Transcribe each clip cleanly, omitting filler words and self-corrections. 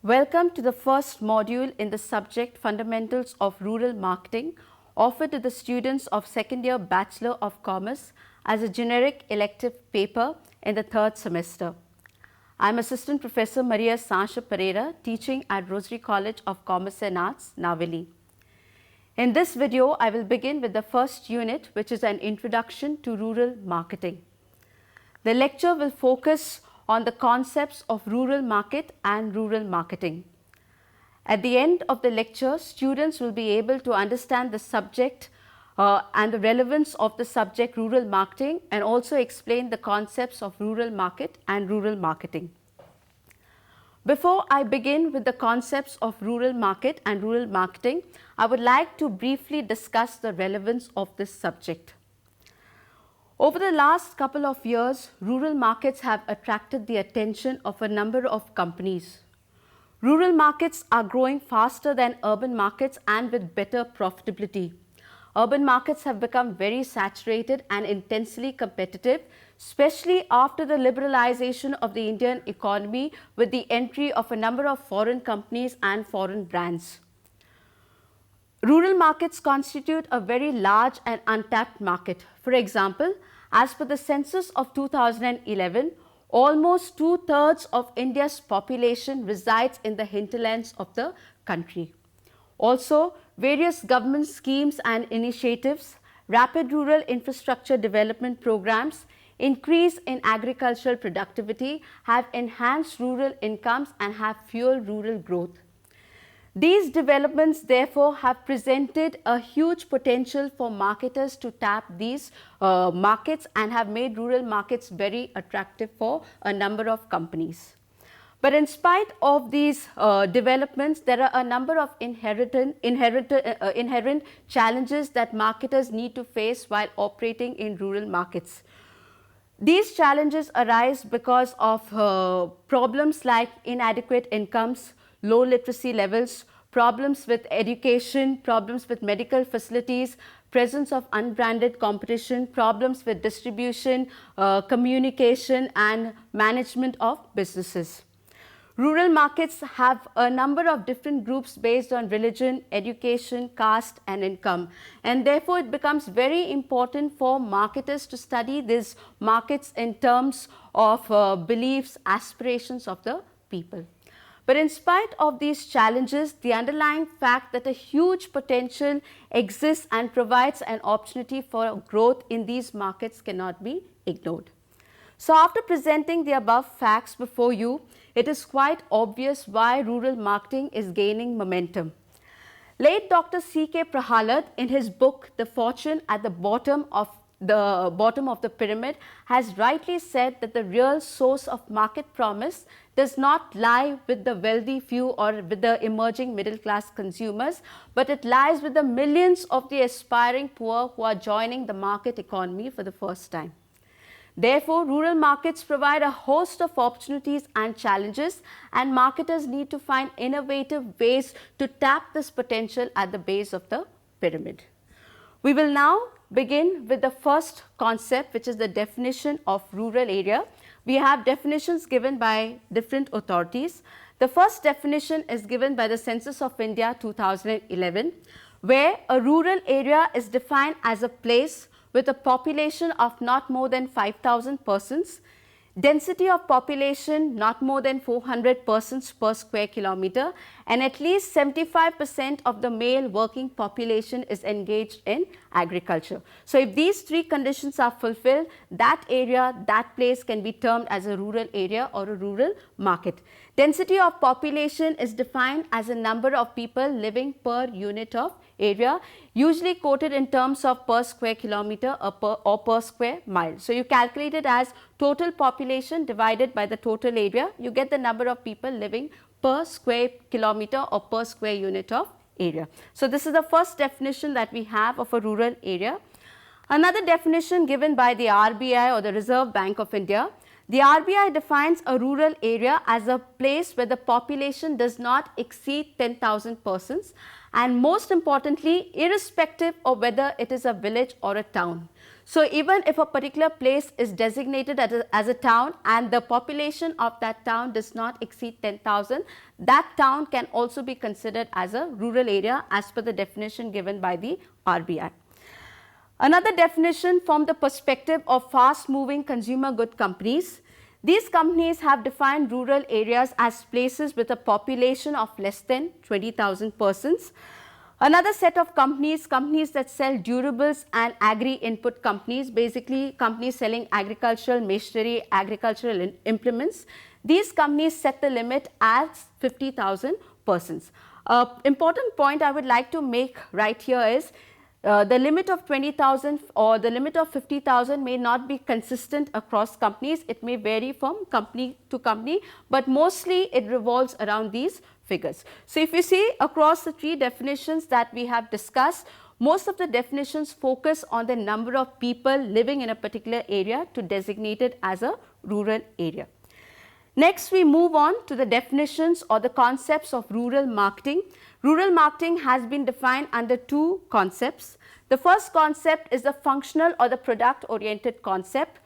Welcome to the first module in the subject Fundamentals of Rural Marketing, offered to the students of second year Bachelor of Commerce as a generic elective paper in the third semester. I am Assistant Professor Maria Sancha Pereira, teaching at Rosary College of Commerce and Arts, Navili. In this video, I will begin with the first unit, which is an introduction to rural marketing. The lecture will focus on the concepts of rural market and rural marketing. At the end of the lecture, students will be able to understand the subject and the relevance of the subject rural marketing, and also explain the concepts of rural market and rural marketing. Before I begin with the concepts of rural market and rural marketing, I would like to briefly discuss the relevance of this subject. Over the last couple of years, rural markets have attracted the attention of a number of companies. Rural markets are growing faster than urban markets and with better profitability. Urban markets have become very saturated and intensely competitive, especially after the liberalization of the Indian economy with the entry of a number of foreign companies and foreign brands. Rural markets constitute a very large and untapped market. For example, as per the census of 2011, almost two-thirds of India's population resides in the hinterlands of the country. Also, various government schemes and initiatives, rapid rural infrastructure development programs, increase in agricultural productivity have enhanced rural incomes and have fueled rural growth. These developments therefore have presented a huge potential for marketers to tap these markets and have made rural markets very attractive for a number of companies. But in spite of these developments, there are a number of inherent challenges that marketers need to face while operating in rural markets. These challenges arise because of problems like inadequate incomes, low literacy levels, problems with education, problems with medical facilities, presence of unbranded competition, problems with distribution, communication and management of businesses. Rural markets have a number of different groups based on religion, education, caste and income, and therefore it becomes very important for marketers to study these markets in terms of beliefs, aspirations of the people. But in spite of these challenges, the underlying fact that a huge potential exists and provides an opportunity for growth in these markets cannot be ignored. So after presenting the above facts before you, it is quite obvious why rural marketing is gaining momentum. Late Dr. C.K. Prahalad, in his book The Fortune at the Bottom of the Pyramid, has rightly said that the real source of market promise does not lie with the wealthy few or with the emerging middle class consumers, but it lies with the millions of the aspiring poor who are joining the market economy for the first time. Therefore, rural markets provide a host of opportunities and challenges, and marketers need to find innovative ways to tap this potential at the base of the pyramid. We will now begin with the first concept, which is the definition of rural area. We have definitions given by different authorities. The first definition is given by the Census of India 2011, where a rural area is defined as a place with a population of not more than 5,000 persons, density of population not more than 400 persons per square kilometer, and at least 75% of the male working population is engaged in agriculture. So if these three conditions are fulfilled, that area, that place can be termed as a rural area or a rural market. Density of population is defined as a number of people living per unit of area, usually quoted in terms of per square kilometer or per square mile. So you calculate it as total population divided by the total area, you get the number of people living per square kilometer or per square unit of area. So this is the first definition that we have of a rural area. Another definition given by the RBI or the Reserve Bank of India. The RBI defines a rural area as a place where the population does not exceed 10,000 persons, and most importantly, irrespective of whether it is a village or a town. So even if a particular place is designated as a town and the population of that town does not exceed 10,000, that town can also be considered as a rural area as per the definition given by the RBI. Another definition from the perspective of fast moving consumer good companies. These companies have defined rural areas as places with a population of less than 20,000 persons. Another set of companies that sell durables and agri-input companies, basically companies selling agricultural machinery, agricultural implements. These companies set the limit as 50,000 persons. Important point I would like to make right here is the limit of 20,000 or the limit of 50,000 may not be consistent across companies. It may vary from company to company, but mostly it revolves around these figures. So if you see across the three definitions that we have discussed, most of the definitions focus on the number of people living in a particular area to designate it as a rural area. Next, we move on to the definitions or the concepts of rural marketing. Rural marketing has been defined under two concepts. The first concept is the functional or the product oriented concept,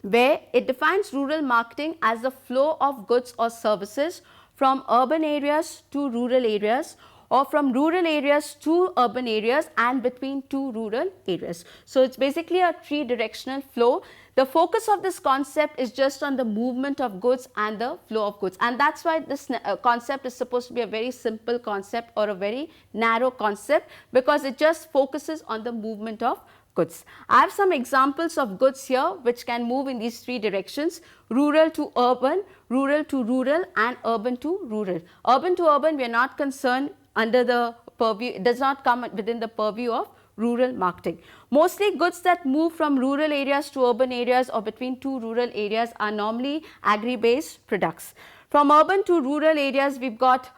where it defines rural marketing as the flow of goods or services from urban areas to rural areas, or from rural areas to urban areas and between two rural areas. So it's basically a three directional flow. The focus of this concept is just on the movement of goods and the flow of goods, and that's why this concept is supposed to be a very simple concept or a very narrow concept, because it just focuses on the movement of goods. I have some examples of goods here which can move in these three directions: rural to urban, rural to rural, and urban to rural. Urban to urban, we are not concerned under the purview, it does not come within the purview of rural marketing. Mostly goods that move from rural areas to urban areas or between two rural areas are normally agri-based products. From urban to rural areas, we've got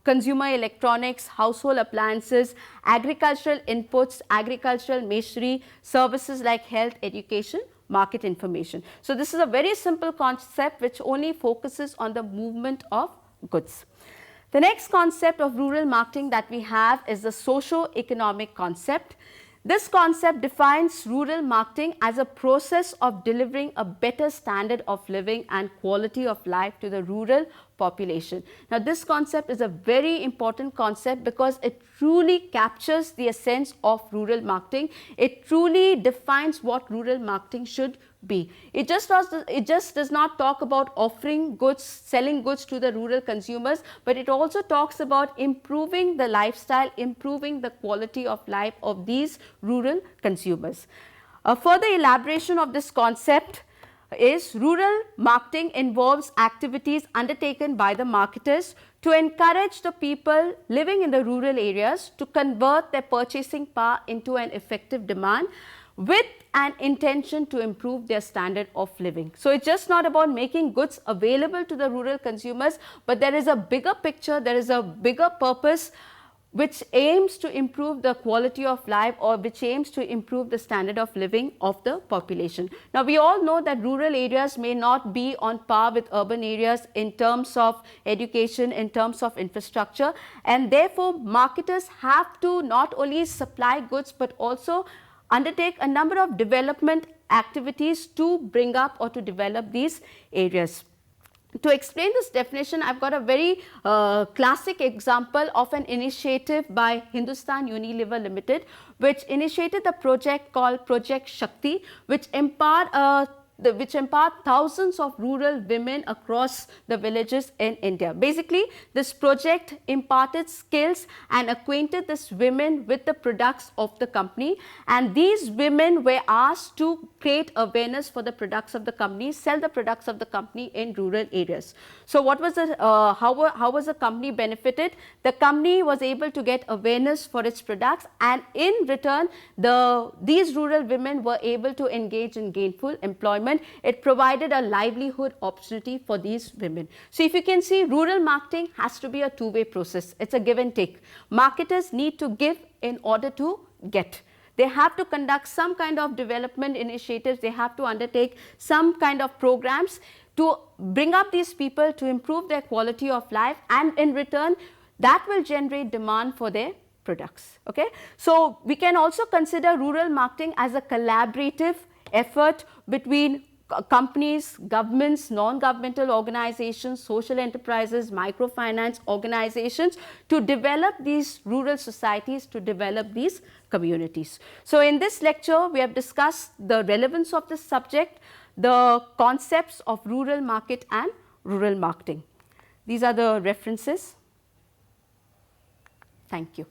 consumer electronics, household appliances, agricultural inputs, agricultural machinery, services like health, education, market information. So this is a very simple concept which only focuses on the movement of goods. The next concept of rural marketing that we have is the socio-economic concept. This concept defines rural marketing as a process of delivering a better standard of living and quality of life to the rural population. Now, this concept is a very important concept because it truly captures the essence of rural marketing. It truly defines what rural marketing should be. It just does not talk about offering goods, selling goods to the rural consumers, but it also talks about improving the lifestyle, improving the quality of life of these rural consumers. A further elaboration of this concept is rural marketing involves activities undertaken by the marketers to encourage the people living in the rural areas to convert their purchasing power into an effective demand with an intention to improve their standard of living. So it's just not about making goods available to the rural consumers, but there is a bigger picture, there is a bigger purpose which aims to improve the quality of life or which aims to improve the standard of living of the population. Now, we all know that rural areas may not be on par with urban areas in terms of education, in terms of infrastructure, and therefore marketers have to not only supply goods but also undertake a number of development activities to bring up or to develop these areas. To explain this definition, I have got a very classic example of an initiative by Hindustan Unilever Limited, which initiated the project called Project Shakti, which empowered thousands of rural women across the villages in India. Basically, this project imparted skills and acquainted these women with the products of the company, and these women were asked to create awareness for the products of the company, sell the products of the company in rural areas. So what was the, how was the company benefited? The company was able to get awareness for its products, and in return, these rural women were able to engage in gainful employment. It provided a livelihood opportunity for these women. So if you can see, rural marketing has to be a two-way process. It's a give and take. Marketers need to give in order to get. They have to conduct some kind of development initiatives. They have to undertake some kind of programs to bring up these people, to improve their quality of life, and in return, that will generate demand for their products. Okay? So, we can also consider rural marketing as a collaborative effort between companies, governments, non-governmental organizations, social enterprises, microfinance organizations to develop these rural societies, to develop these communities. So, in this lecture, we have discussed the relevance of this subject, the concepts of rural market and rural marketing. These are the references. Thank you.